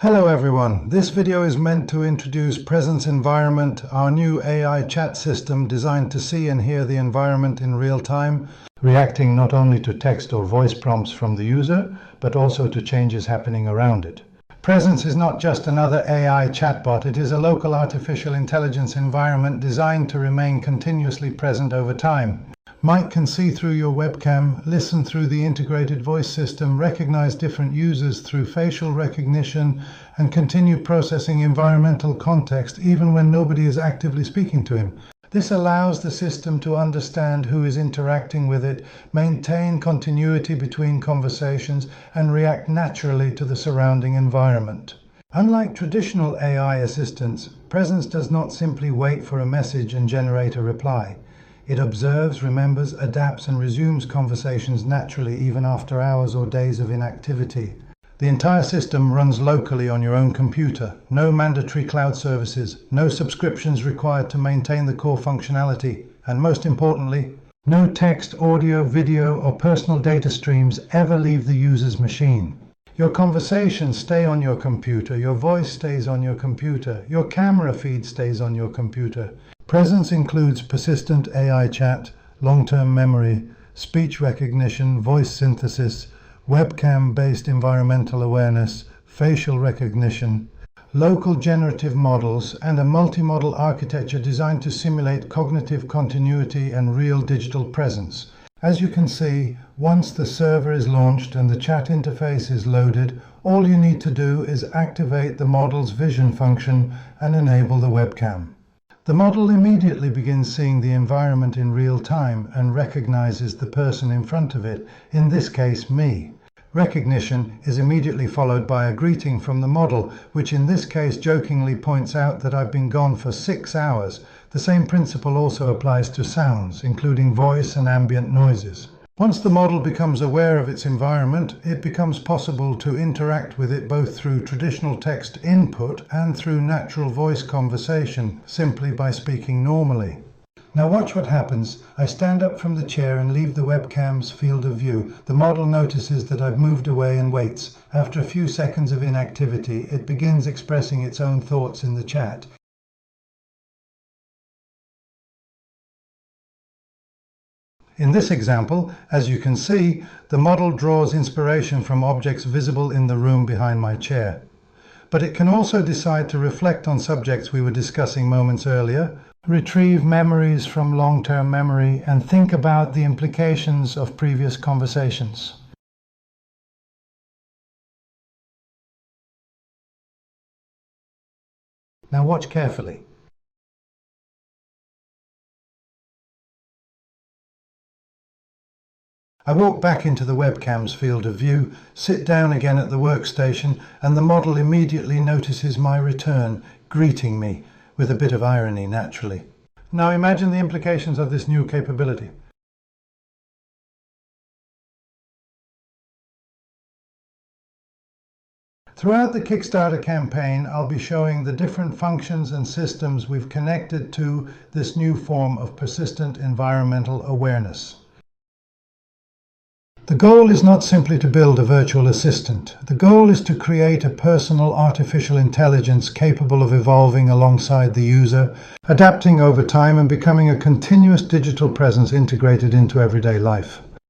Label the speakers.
Speaker 1: Hello everyone, this video is meant to introduce Presence Environment, our new AI chat system designed to see and hear the environment in real time, reacting not only to text or voice prompts from the user, but also to changes happening around it. Presence is not just another AI chatbot, it is a local artificial intelligence environment designed to remain continuously present over time. Mike can see through your webcam, listen through the integrated voice system, recognize different users through facial recognition, and continue processing environmental context even when nobody is actively speaking to him. This allows the system to understand who is interacting with it, maintain continuity between conversations, and react naturally to the surrounding environment. Unlike traditional AI assistants, Presence does not simply wait for a message and generate a reply. It observes, remembers, adapts, and resumes conversations naturally even after hours or days of inactivity. The entire system runs locally on your own computer. No mandatory cloud services, no subscriptions required to maintain the core functionality, and most importantly, no text, audio, video, or personal data streams ever leave the user's machine. Your conversations stay on your computer, your voice stays on your computer, your camera feed stays on your computer. Presence includes persistent AI chat, long-term memory, speech recognition, voice synthesis, webcam-based environmental awareness, facial recognition, local generative models, and a multi-model architecture designed to simulate cognitive continuity and real digital presence. As you can see, once the server is launched and the chat interface is loaded, all you need to do is activate the model's vision function and enable the webcam. The model immediately begins seeing the environment in real time and recognizes the person in front of it, in this case me. Recognition is immediately followed by a greeting from the model, which in this case jokingly points out that I've been gone for 6 hours. The same principle also applies to sounds, including voice and ambient noises. Once the model becomes aware of its environment, it becomes possible to interact with it both through traditional text input and through natural voice conversation, simply by speaking normally. Now watch what happens. I stand up from the chair and leave the webcam's field of view. The model notices that I've moved away and waits. After a few seconds of inactivity, it begins expressing its own thoughts in the chat. In this example, as you can see, the model draws inspiration from objects visible in the room behind my chair. But it can also decide to reflect on subjects we were discussing moments earlier, retrieve memories from long-term memory, and think about the implications of previous conversations. Now watch carefully. I walk back into the webcam's field of view, sit down again at the workstation, and the model immediately notices my return, greeting me, with a bit of irony naturally. Now imagine the implications of this new capability. Throughout the Kickstarter campaign, I'll be showing the different functions and systems we've connected to this new form of persistent environmental awareness. The goal is not simply to build a virtual assistant. The goal is to create a personal artificial intelligence capable of evolving alongside the user, adapting over time and becoming a continuous digital presence integrated into everyday life.